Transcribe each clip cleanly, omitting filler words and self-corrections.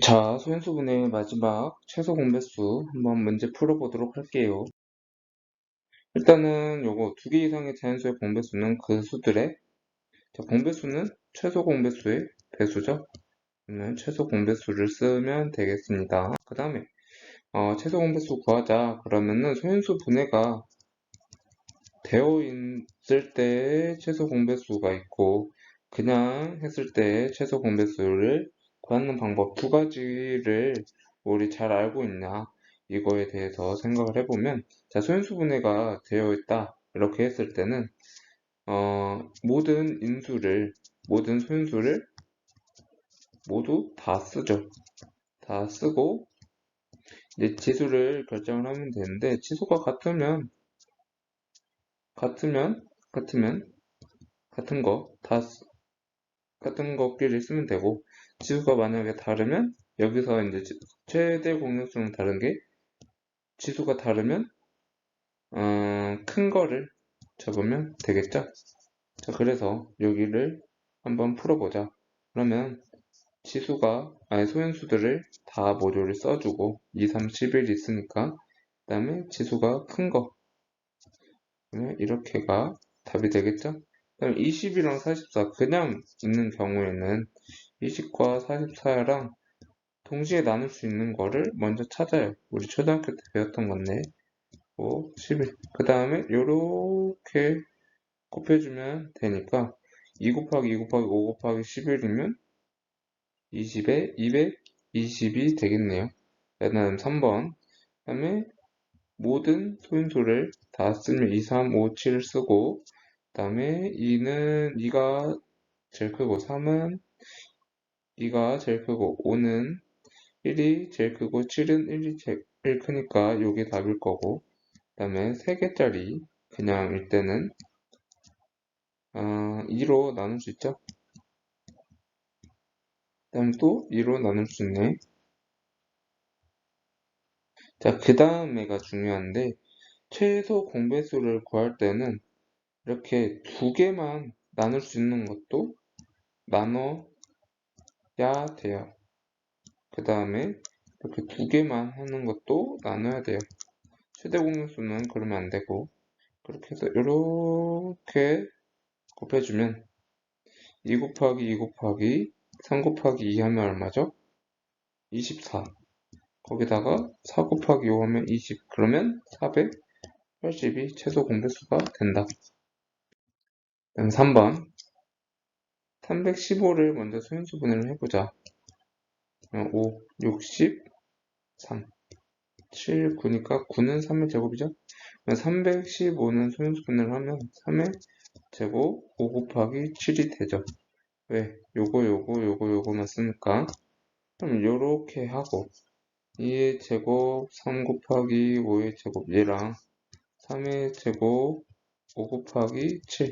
자, 소인수분의 마지막 최소 공배수 한번 문제 풀어보도록 할게요. 일단은 요거 두 개 이상의 자연수의 공배수는 그 수들의 공배수는 최소 공배수의 배수죠. 그러면 최소 공배수를 쓰면 되겠습니다. 그 다음에 최소 공배수 구하자 그러면은 소인수 분해가 되어 있을 때의 최소 공배수가 있고 그냥 했을 때의 최소 공배수를 구하는 방법 두 가지를 우리 잘 알고 있냐 이거에 대해서 생각을 해보면 자 소인수분해가 되어 있다 이렇게 했을 때는 모든 소인수를 모두 다 쓰죠. 다 쓰고 이제 지수를 결정을 하면 되는데 지수가 같으면 같은 것끼리 쓰면 되고 지수가 만약에 다르면 여기서 이제 최대 공약수는 다른 게 지수가 다르면 큰 거를 적으면 되겠죠. 자, 그래서 여기를 한번 풀어보자. 그러면 소인수들을 다 모조리 써주고 2, 3, 11 있으니까 그 다음에 지수가 큰 거 그러면 이렇게가 답이 되겠죠. 그럼 20이랑 44 그냥 있는 경우에는 20과 44랑 동시에 나눌 수 있는 거를 먼저 찾아요. 우리 초등학교 때 배웠던 건데 5, 11. 그 다음에 요렇게 곱해주면 되니까 2 곱하기 2 곱하기 5 곱하기 11이면 20에 220이 되겠네요. 그 다음 3번. 그 다음에 모든 소인수를 다 쓰면 2, 3, 5, 7 쓰고 그 다음에 2가 제일 크고 3은 2가 제일 크고 5는 1이 제일 크고 7은 1이 제일 크니까 이게 답일 거고 그 다음에 3개짜리 그냥 일 때는 2로 나눌 수 있죠. 그 다음에 또 2로 나눌 수 있네. 자, 그 다음에가 중요한데 최소 공배수를 구할 때는 이렇게 두 개만 나눌 수 있는 것도 나눠야 돼요. 그 다음에 이렇게 두 개만 하는 것도 나눠야 돼요. 최대 공배수는 그러면 안 되고 그렇게 해서 이렇게 곱해주면 2 곱하기 2 곱하기 3 곱하기 2 하면 얼마죠? 24. 거기다가 4 곱하기 5 하면 20. 그러면 480이 최소 공배수가 된다. 그다음 3번. 315를 먼저 소인수 분해를 해보자. 5, 60, 3. 7, 9니까 9는 3의 제곱이죠? 315는 소인수 분해를 하면 3의 제곱 5 곱하기 7이 되죠. 왜? 요거만 쓰니까. 그럼 요렇게 하고 2의 제곱 3 곱하기 5의 제곱 얘랑 3의 제곱 5 곱하기 7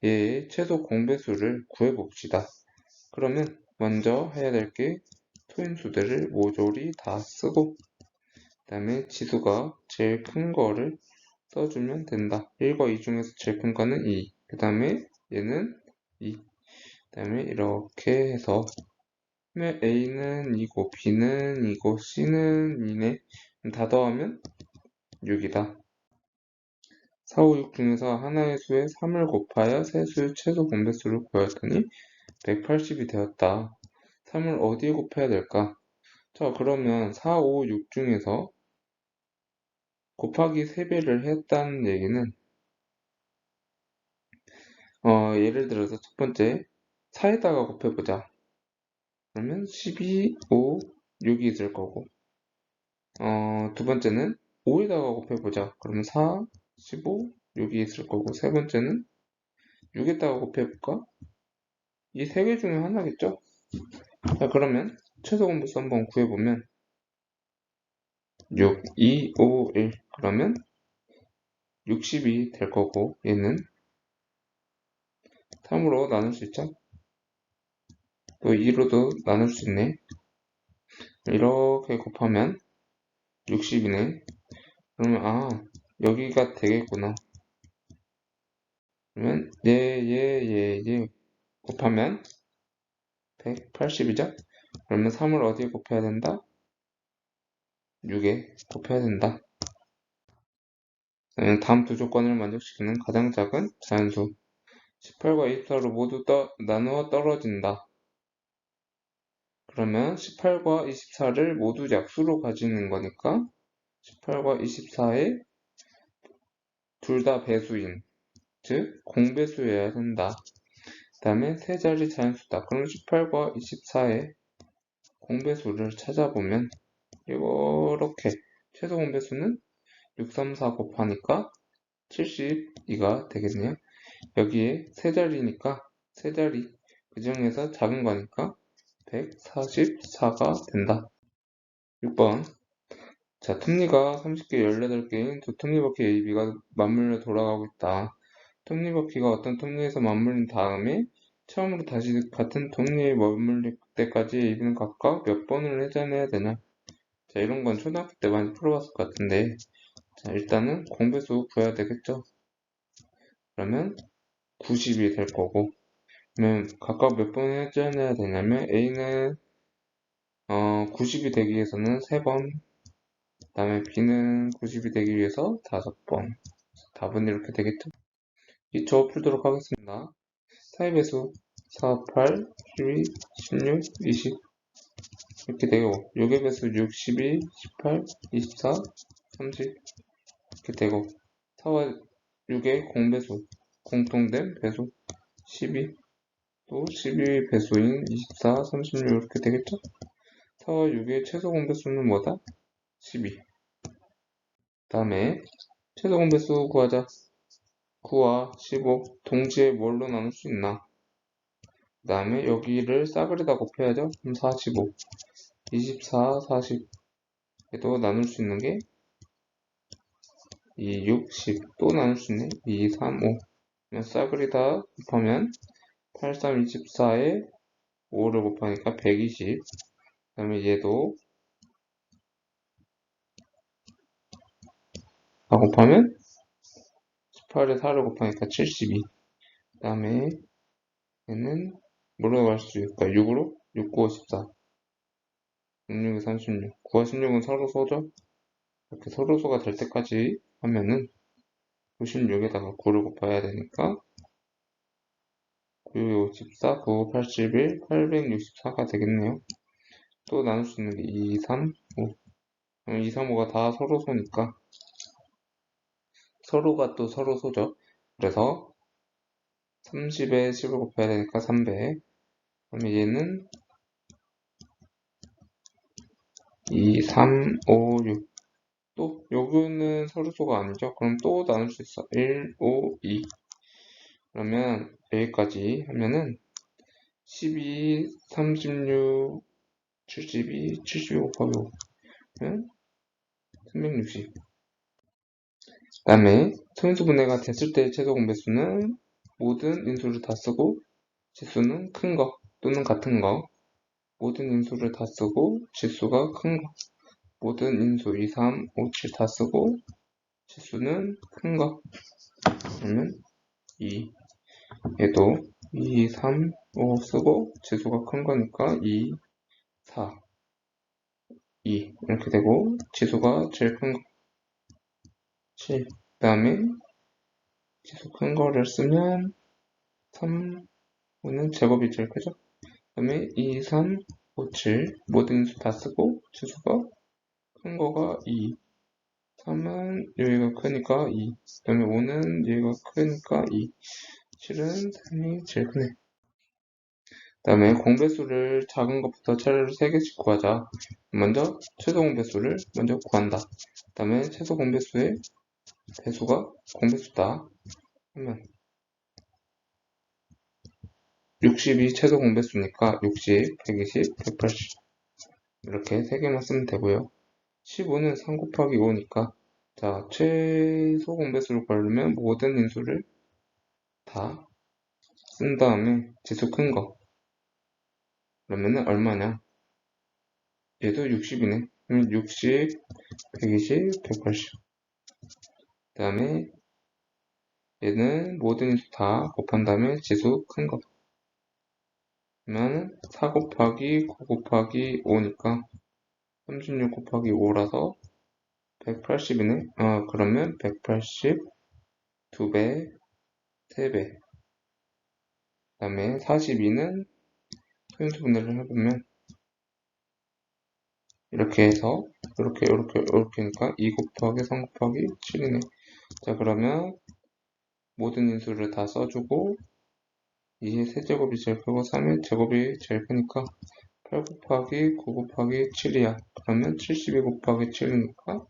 얘의 최소 공배수를 구해봅시다. 그러면 먼저 해야 될 게 소인수들을 모조리 다 쓰고 그 다음에 지수가 제일 큰 거를 써주면 된다. 1과 2 중에서 제일 큰 거는 2. 그 다음에 얘는 2. 그 다음에 이렇게 해서 A는 2고 B는 2고 C는 2네. 다 더하면 6이다. 4, 5, 6 중에서 하나의 수에 3을 곱하여 세 수의 최소 공배수를 구하였더니 180이 되었다. 3을 어디에 곱해야 될까? 자, 그러면 4, 5, 6 중에서 곱하기 3배를 했다는 얘기는 예를 들어서 첫 번째 4에다가 곱해보자. 그러면 12, 5, 6이 있을 거고 두 번째는 5에다가 곱해보자. 그러면 4, 15, 6이 있을 거고 세 번째는 6에다가 곱해볼까? 이 세 개 중에 하나겠죠? 자, 그러면 최소 공배수 한번 구해보면 6, 2, 5, 1 그러면 60이 될 거고 얘는 3으로 나눌 수 있죠? 또 2로도 나눌 수 있네. 이렇게 곱하면 60이네. 그러면 여기가 되겠구나. 그러면 얘 곱하면 180이죠? 그러면 3을 어디에 곱해야 된다? 6에 곱해야 된다. 다음 두 조건을 만족시키는 가장 작은 자연수 18과 24로 모두 나누어 떨어진다. 그러면 18과 24를 모두 약수로 가지는 거니까 18과 24의 둘 다 배수인, 즉 공배수여야 된다. 그 다음에 세 자리 자연수다. 그럼 18과 24의 공배수를 찾아보면 이렇게 최소 공배수는 6, 3, 4 곱하니까 72가 되겠네요. 여기에 세 자리니까 세 자리 그 중에서 작은 거니까 144가 된다. 6번 자, 톱니가 30개, 18개인 두 톱니바퀴 A, B가 맞물려 돌아가고 있다. 톱니바퀴가 어떤 톱니에서 맞물린 다음에 처음으로 다시 같은 톱니에 맞물릴 때까지 A, B는 각각 몇 번을 회전해야 되냐? 자, 이런 건 초등학교 때 많이 풀어봤을 것 같은데 자, 일단은 공배수 구해야 되겠죠? 그러면 90이 될 거고 그러면 각각 몇 번 회전해야 되냐면 A는 90이 되기 위해서는 3번 그 다음에 B는 90이 되기 위해서 5번 답은 이렇게 되겠죠? 이저 풀도록 하겠습니다. 사의 배수 4, 8, 12, 16, 20 이렇게 되고 6의 배수 6, 12, 18, 24, 30 이렇게 되고 4와 6의 공배수 공통된 배수 12 또 12 배수인 24, 36 이렇게 되겠죠? 4와 6의 최소 공배수는 뭐다? 12 다음에 최소 공배수 구하자 9와 15 동시에 뭘로 나눌 수 있나? 그 다음에 여기를 싸그리다 곱해야죠. 그럼 45, 24, 40 에도 나눌 수 있는 게 2, 6, 10 또 나눌 수 있네. 2, 3, 5 싸그리다 곱하면 8, 3, 24에 5를 곱하니까 120 그 다음에 얘도 다 곱하면 18에 4를 곱하니까 72 그 다음에 얘는 뭐로 갈 수 있을까? 6으로? 6, 9, 14 6, 6, 36 9와 16은 서로소죠? 이렇게 서로소가 될 때까지 하면은 96에다가 9를 곱해야 되니까 9, 6, 54, 9, 81, 864가 되겠네요. 또 나눌 수 있는 게 2, 3, 5 2, 3, 5가 다 서로소니까 서로가 또 서로소죠. 그래서 30에 10을 곱해야 되니까 300 그러면 얘는 2, 3, 5, 6 또 요거는 서로소가 아니죠. 그럼 또 나눌 수 있어. 1, 5, 2 그러면 여기까지 하면은 12, 36, 72, 72 곱하기 5 그러면 360 그 다음에 소인수분해가 됐을 때의 최소 공배수는 모든 인수를 다 쓰고 지수는 큰 거 또는 같은 거 모든 인수를 다 쓰고 지수가 큰 거 모든 인수 2, 3, 5, 7 다 쓰고 지수는 큰 거 그러면 2 얘도 2, 3, 5 쓰고 지수가 큰 거니까 2, 4, 2 이렇게 되고 지수가 제일 큰 거 7 그 다음에 지수 큰 거를 쓰면 3, 5는 제곱이 제일 크죠? 그 다음에 2, 3, 5, 7 모든 인수 다 쓰고 지수가 큰 거가 2 3은 여기가 크니까 2 그 다음에 5는 여기가 크니까 2 7은 3이 제일 크네 그 다음에 공배수를 작은 것부터 차례로 3개씩 구하자 먼저 최소 공배수를 먼저 구한다 그 다음에 최소 공배수의 배수가 공배수다 하면 60이 최소 공배수니까 60, 120, 180 이렇게 3개만 쓰면 되고요 15는 3 곱하기 5니까 자 최소 공배수를 구하려면 모든 인수를 다 쓴 다음에 지수 큰 거 그러면은 얼마냐 얘도 60이네 그럼 60, 120, 180 그 다음에 얘는 모든 인수 다 곱한 다음에 지수 큰 거 그러면 4 곱하기 9 곱하기 5니까 36 곱하기 5라서 180이네. 그러면 180 2배, 3배. 그 다음에 42는 소인수 분해를 해보면 이렇게 해서 이렇게니까 2 곱하기 3 곱하기 7이네. 자, 그러면 모든 인수를 다 써주고 2의 세제곱이 제일 크고 3의 제곱이 제일 크니까 8 곱하기 9 곱하기 7이야. 그러면 72 곱하기 7이니까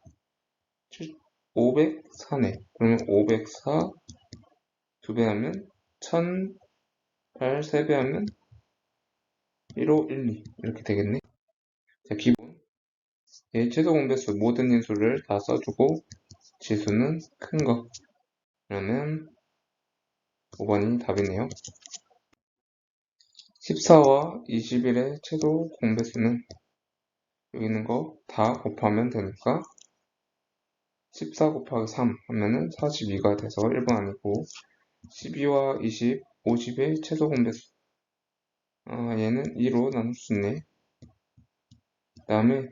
504네. 그러면 504 2배 하면 1008 3배 하면 1512 이렇게 되겠네. 자, 기본 최소 공배수 모든 인수를 다 써주고 지수는 큰 거. 그러면 5번이 답이네요. 14와 21의 최소 공배수는 여기 있는 거 다 곱하면 되니까 14 곱하기 3 하면은 42가 돼서 1번 아니고 12와 20, 50의 최소 공배수. 얘는 2로 나눌 수 있네. 그 다음에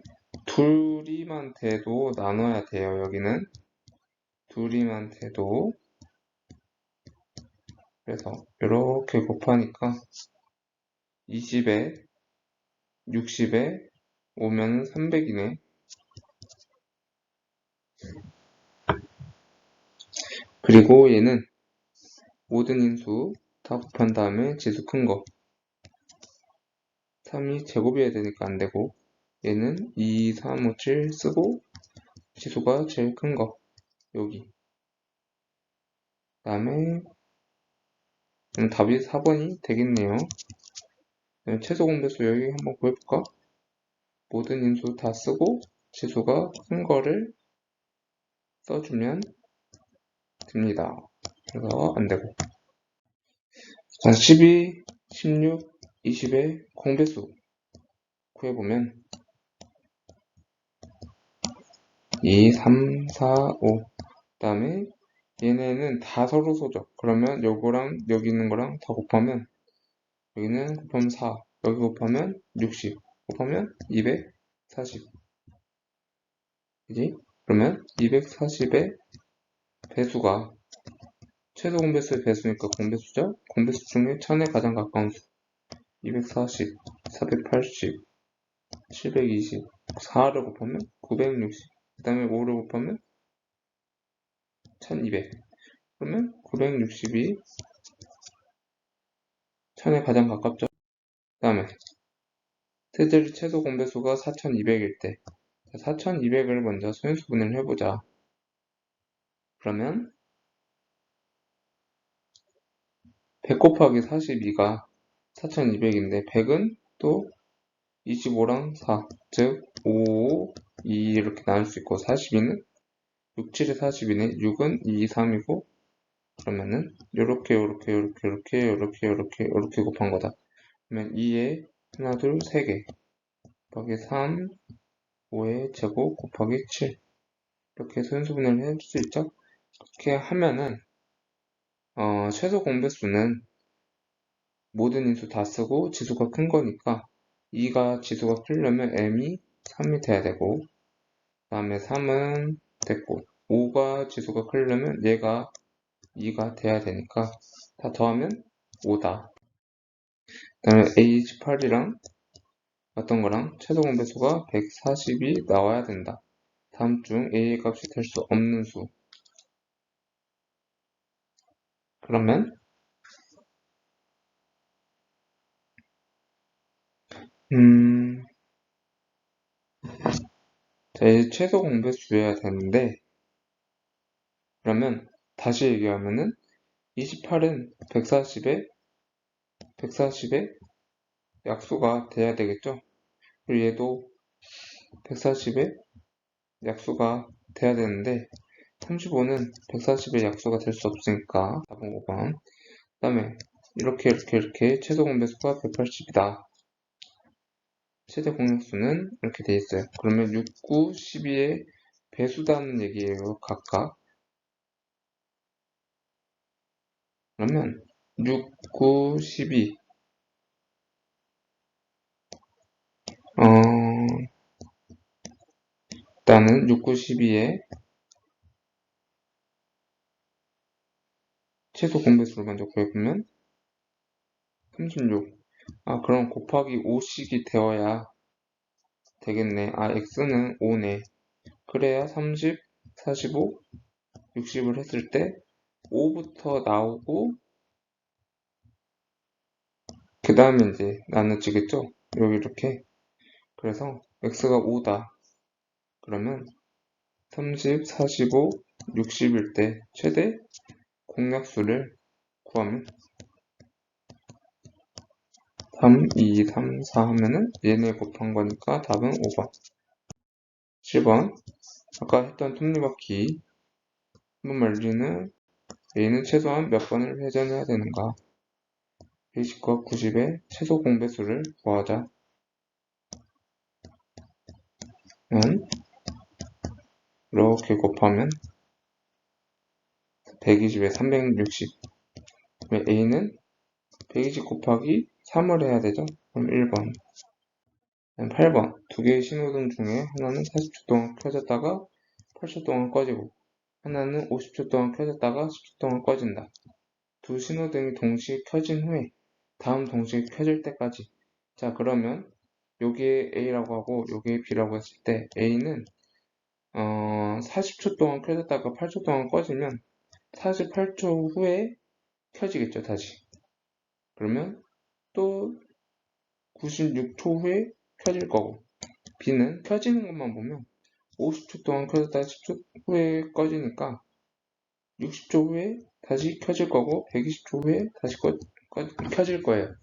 둘이만 돼도 나눠야 돼요. 여기는 둘이만 돼도. 그래서 이렇게 곱하니까 20에 60에 오면 300이네. 그리고 얘는 모든 인수 다 곱한 다음에 지수 큰 거 3이 제곱이어야 되니까 안 되고 얘는 2, 3, 5, 7 쓰고 지수가 제일 큰 거 여기. 그 다음에 답이 4번이 되겠네요. 최소 공배수 여기 한번 구해볼까? 모든 인수 다 쓰고 지수가 큰 거를 써주면 됩니다. 그래서 안 되고. 자, 12, 16, 20의 공배수 구해보면 2, 3, 4, 5. 그 다음에 얘네는 다 서로 소적. 그러면 요거랑 여기 있는 거랑 다 곱하면 여기는 곱하면 4, 여기 곱하면 60, 곱하면 240. 그지? 그러면 240의 배수가 최소 공배수의 배수니까 공배수죠? 공배수 중에 1000에 가장 가까운 수. 240, 480, 720, 4를 곱하면 960, 그 다음에 5를 곱하면 1200. 그러면 960이 1000에 가장 가깝죠? 그 다음에 세제리 최소 공배수가 4200일 때 4200을 먼저 소인수분해를 해보자. 그러면 100 곱하기 42가 4200인데 100은 또 25랑 4, 즉 5, 2 이렇게 나눌 수 있고 42는 6, 7에 42네. 6은 2, 3이고 그러면은 요렇게 곱한 거다. 그러면 2에 하나, 둘, 3개 곱하기 3, 5의 제곱 곱하기 7 이렇게 소인수분해를 해줄 수 있죠? 이렇게 하면은 최소 공배수는 모든 인수 다 쓰고 지수가 큰 거니까 2가 지수가 크려면 m이 3이 돼야 되고 그 다음에 3은 됐고 5가 지수가 크려면 얘가 2가 돼야 되니까 다 더하면 5다. 그 다음에 A28이랑 어떤 거랑 최소 공배수가 140이 나와야 된다. 다음 중 A의 값이 될 수 없는 수. 그러면 최소 공배수여야 되는데 그러면 다시 얘기하면은 28은 140에 약수가 돼야 되겠죠? 그리고 얘도 140에 약수가 돼야 되는데 35는 140의 약수가 될 수 없으니까 답은 5번. 그 다음에 이렇게 최소 공배수가 180이다. 최대 공약수는 이렇게 돼 있어요. 그러면 6, 9, 12의 배수다는 얘기예요. 각각. 그러면 6, 9, 12 나는 6, 9, 12에 최소 공배수를 먼저 구해보면 36. 그럼 곱하기 5씩이 되어야 되겠네. x는 5네. 그래야 30, 45, 60을 했을 때 5부터 나오고 그 다음에 이제 나눠지겠죠? 여기 이렇게. 그래서 x가 5다. 그러면 30, 45, 60일 때 최대 공약수를 구하면 3, 2, 3, 4 하면은 얘네 곱한 거니까 답은 5번. 7번. 아까 했던 톱니바퀴 한번 말리는 A는 최소한 몇 번을 회전해야 되는가? 110과 90의 최소 공배수를 구하자. 이렇게 곱하면 120에 360. A는 120 곱하기 3을 해야 되죠? 그럼 1번. 8번. 두 개의 신호등 중에 하나는 40초 동안 켜졌다가 8초 동안 꺼지고 하나는 50초 동안 켜졌다가 10초 동안 꺼진다. 두 신호등이 동시에 켜진 후에 다음 동시에 켜질 때까지. 자, 그러면 여기에 A라고 하고 여기에 B라고 했을 때 A는 40초 동안 켜졌다가 8초 동안 꺼지면 48초 후에 켜지겠죠, 다시. 그러면 또 96초 후에 켜질 거고 B는 켜지는 것만 보면 50초 동안 켜졌다가 10초 후에 꺼지니까 60초 후에 다시 켜질 거고 120초 후에 다시 켜질 거예요.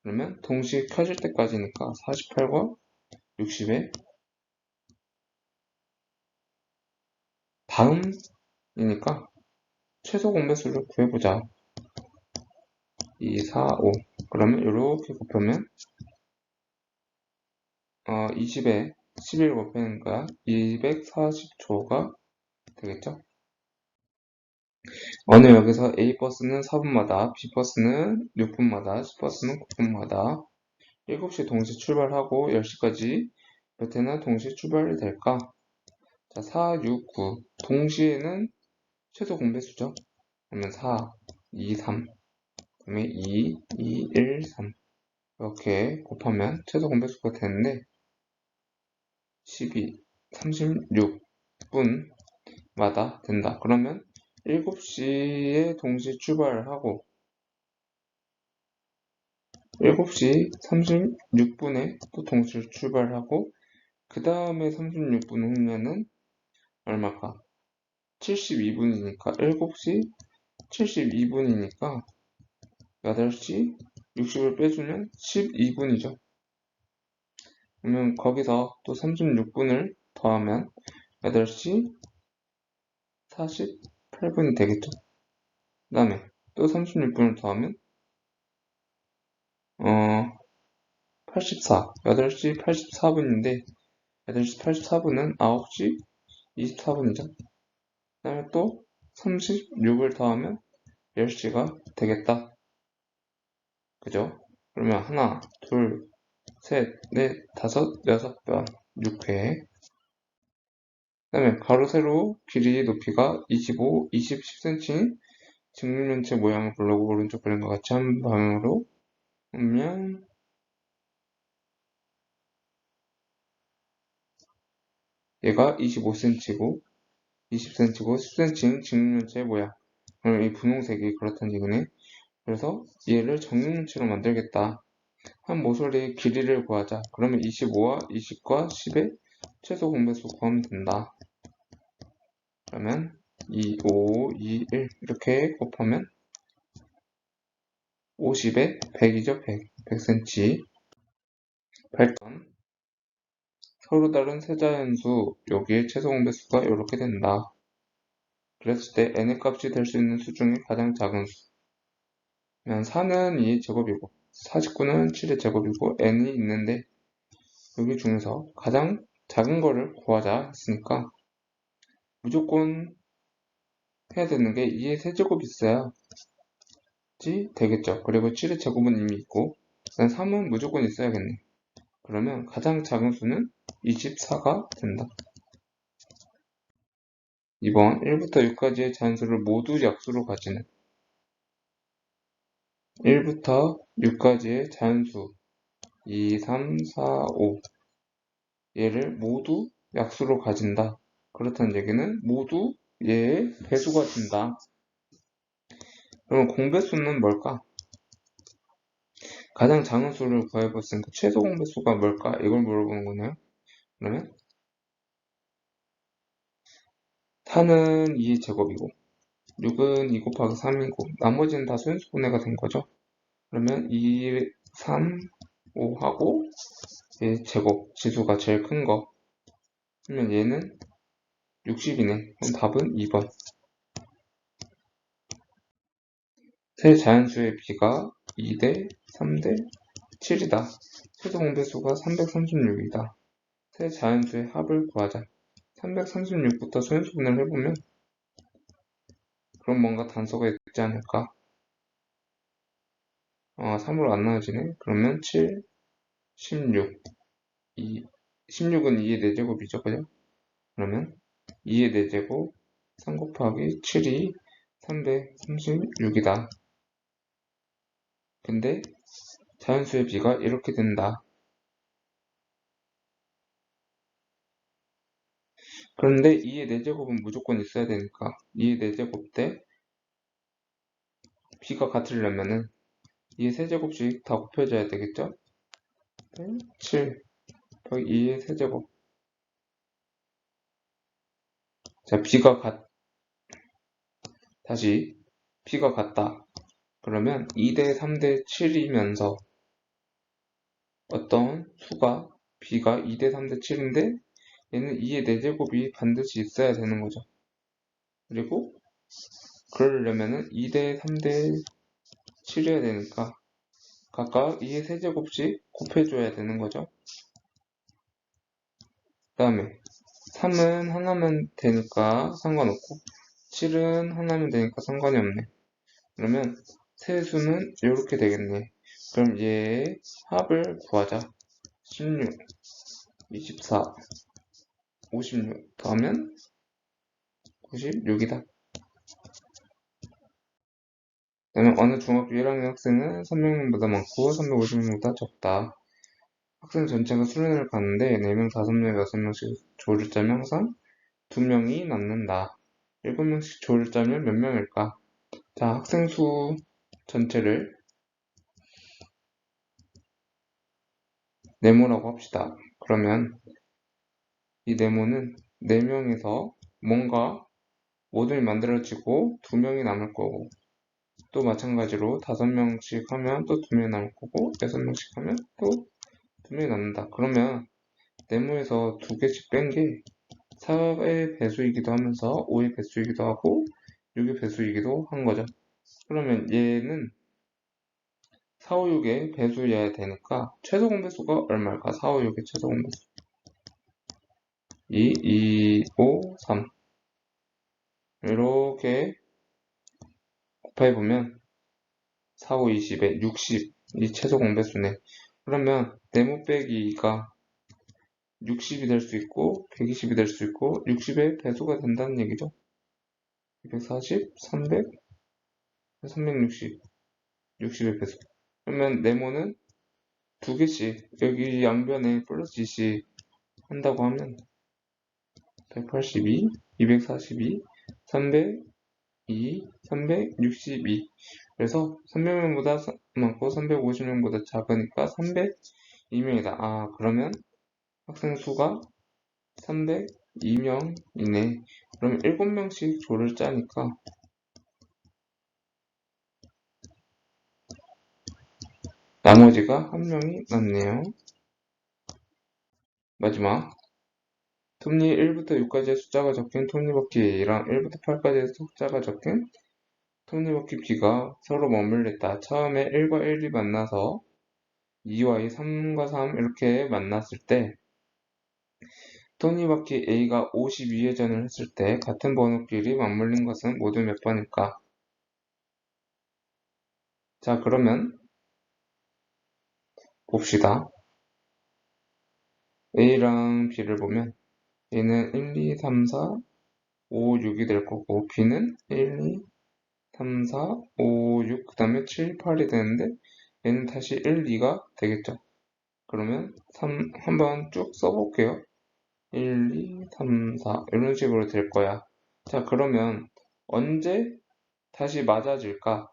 그러면 동시에 켜질 때까지니까 48과 60의 다음이니까 최소 공배수를 구해보자. 2, 4, 5. 그러면 이렇게 곱하면 20에 11 곱하니까 240초가 되겠죠? 어느 역에서 A버스는 4분마다, B버스는 6분마다, C버스는 9분마다 7시 동시 출발하고 10시까지 몇 회나 동시 출발이 될까? 자, 4, 6, 9. 동시에는 최소 공배수죠? 그러면 4, 2, 3. 그 다음에 2, 2, 1, 3. 이렇게 곱하면 최소 공배수가 되는데 12, 36분마다 된다. 그러면 7시에 동시 출발하고 7시 36분에 또 동시 출발하고 그 다음에 36분 후면은 얼마까? 72분이니까 7시 72분이니까 8시 60을 빼주면 12분이죠. 그러면 거기서 또 36분을 더하면 8시 48분이 되겠죠. 그 다음에 또 36분을 더하면 84, 8시 84분인데 8시 84분은 9시 24분이죠. 그 다음에 또 36을 더하면 10시가 되겠다. 그죠? 그러면 하나, 둘, 셋, 넷, 다섯, 여섯 번, 6회. 그 다음에 가로, 세로, 길이, 높이가 25, 20, 10cm인 직육면체 모양을 보려고 오른쪽 그림과 같이 한 방향으로 오면 얘가 25cm고 20cm고 10cm인 직육면체 모양. 그럼 이 분홍색이 그렇다는 얘기네. 그래서 얘를 정육면체로 만들겠다. 한 모서리의 길이를 구하자. 그러면 25와 20과 10의 최소 공배수 구하면 된다. 그러면 2, 5, 2, 1 이렇게 곱하면 50에 100이죠. 100cm. 8점. 서로 다른 세자연수 여기에 최소 공배수가 이렇게 된다. 그랬을 때 n의 값이 될 수 있는 수 중에 가장 작은 수. 4는 2의 제곱이고 49는 7의 제곱이고 n이 있는데 여기 중에서 가장 작은 거를 구하자 했으니까 무조건 해야 되는 게 2의 세제곱이 있어야지 되겠죠. 그리고 7의 제곱은 이미 있고 3은 무조건 있어야겠네. 그러면 가장 작은 수는 24가 된다. 2번 1부터 6까지의 자연수를 모두 약수로 가지는 1부터 6까지의 자연수 2, 3, 4, 5 얘를 모두 약수로 가진다. 그렇다는 얘기는 모두 얘의 배수가 된다. 그러면 공배수는 뭘까? 가장 작은 수를 구해봤으니까 최소 공배수가 뭘까? 이걸 물어보는 거네요. 그러면 4는 2의 제곱이고 6은 2 곱하기 3이고 나머지는 다 소인수분해가 된 거죠. 그러면 2, 3, 5 하고 얘 제곱 지수가 제일 큰 거. 그러면 얘는 60이네. 그럼 답은 2번. 세 자연수의 비가 2대 3대 7이다. 최소 공배수가 336이다. 세 자연수의 합을 구하자. 336부터 소인수분해를 해보면 그럼 뭔가 단서가 있지 않을까? 3으로 안 나눠지네. 그러면 7, 16. 16은 2의 4제곱이죠. 그죠? 그러면 2의 4제곱 3 곱하기 7이 336이다. 근데 자연수의 비가 이렇게 된다. 그런데 2의 4제곱은 무조건 있어야 되니까 2의 4제곱 때 비가 같으려면은 2의 세제곱씩 다 곱해줘야 되겠죠? 7 더하기 2의 세제곱. 자, 다시 비가 같다. 그러면 2대 3대 7이면서 어떤 수가 b가 2대 3대 7인데 얘는 2의 4제곱이 반드시 있어야 되는 거죠. 그리고 그러려면은 2대 3대 7이어야 되니까 각각 2의 세제곱씩 곱해줘야 되는 거죠. 그 다음에 3은 하나면 되니까 상관없고 7은 하나면 되니까 상관이 없네. 그러면 세수는 이렇게 되겠네. 그럼 얘의 합을 구하자. 16, 24, 56 더하면 96이다. 그다음에 어느 중학교 1학년 학생은 300명보다 많고 350명보다 적다. 학생 전체가 수련회를 가는데 4명, 5명, 6명씩 조를 짜면 항상 2명이 남는다. 7명씩 조를 짜면 몇 명일까? 자, 학생 수 전체를 네모라고 합시다. 그러면 이 네모는 4명에서 뭔가 모듈이 만들어지고 2명이 남을 거고 또 마찬가지로 5명씩 하면 또 2명이 남을 거고 6명씩 하면 또 2명이 남는다. 그러면 네모에서 2개씩 뺀 게 4의 배수이기도 하면서 5의 배수이기도 하고 6의 배수이기도 한 거죠. 그러면 얘는 4, 5, 6의 배수여야 되니까 최소 공배수가 얼마일까? 4, 5, 6의 최소 공배수 2, 2, 5, 3 이렇게 곱해보면 4, 5, 20에 60이 최소 공배수네. 그러면 네모 빼기 2가 60이 될 수 있고 120이 될 수 있고 60의 배수가 된다는 얘기죠. 240, 300, 360, 60의 배수. 그러면 네모는 2개씩 여기 양변에 플러스 2씩 한다고 하면 182, 242, 302, 362. 그래서 300명보다 많고 350명보다 작으니까 302명이다. 아, 그러면 학생 수가 302명이네. 그럼 7명씩 조를 짜니까 나머지가 1명이 남네요. 마지막 톱니 1부터 6까지의 숫자가 적힌 톱니바퀴 A랑 1부터 8까지의 숫자가 적힌 톱니바퀴 B가 서로 맞물렸다. 처음에 1과 1이 만나서 2와 2, 3과 3 이렇게 만났을 때 톱니바퀴 A가 52회전을 했을 때 같은 번호끼리 맞물린 것은 모두 몇 번일까? 자, 그러면 봅시다. A랑 B를 보면 A는 1, 2, 3, 4, 5, 6이 될 거고, b는 1, 2, 3, 4, 5, 6, 그 다음에 7, 8이 되는데, 얘는 다시 1, 2가 되겠죠. 그러면 3 한번 쭉 써볼게요. 1, 2, 3, 4 이런 식으로 될 거야. 자, 그러면 언제 다시 맞아질까?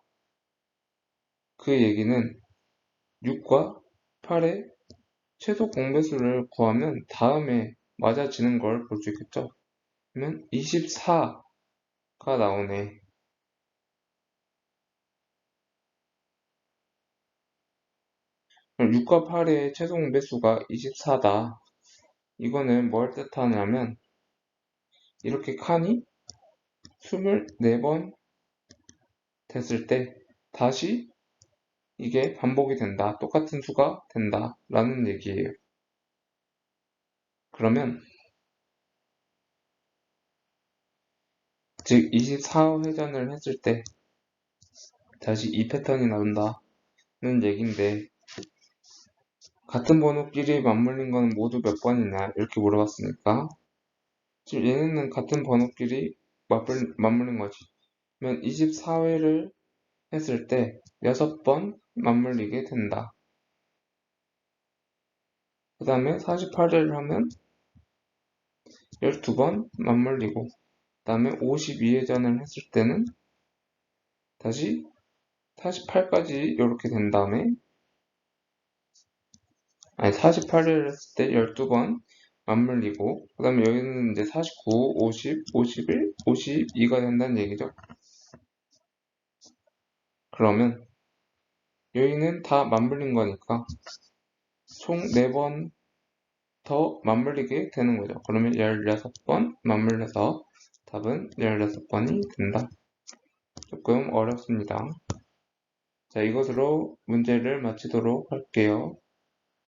그 얘기는 6과 8의 최소 공배수를 구하면 다음에 맞아지는 걸 볼 수 있겠죠? 그러면 24가 나오네. 그럼 6과 8의 최소 공배수가 24다. 이거는 뭘 뜻하냐면 이렇게 칸이 24번 됐을 때 다시 이게 반복이 된다. 똑같은 수가 된다. 라는 얘기예요. 그러면 즉 24회전을 했을 때 다시 이 패턴이 나온다는 얘기인데 같은 번호끼리 맞물린 건 모두 몇 번이냐 이렇게 물어봤으니까 지금 얘네는 같은 번호끼리 맞물린 거지. 그러면 24회를 했을 때 6번 맞물리게 된다. 그 다음에 48회를 하면 12번 맞물리고 그 다음에 52회전을 했을 때는 다시 48까지 이렇게 된 다음에 아니 48을 했을 때 12번 맞물리고 그 다음에 여기는 이제 49, 50, 51, 52가 된다는 얘기죠. 그러면 여기는 다 맞물린 거니까 총 4번 더 맞물리게 되는 거죠. 그러면 16번 맞물려서 답은 16번이 된다. 조금 어렵습니다. 자, 이것으로 문제를 마치도록 할게요.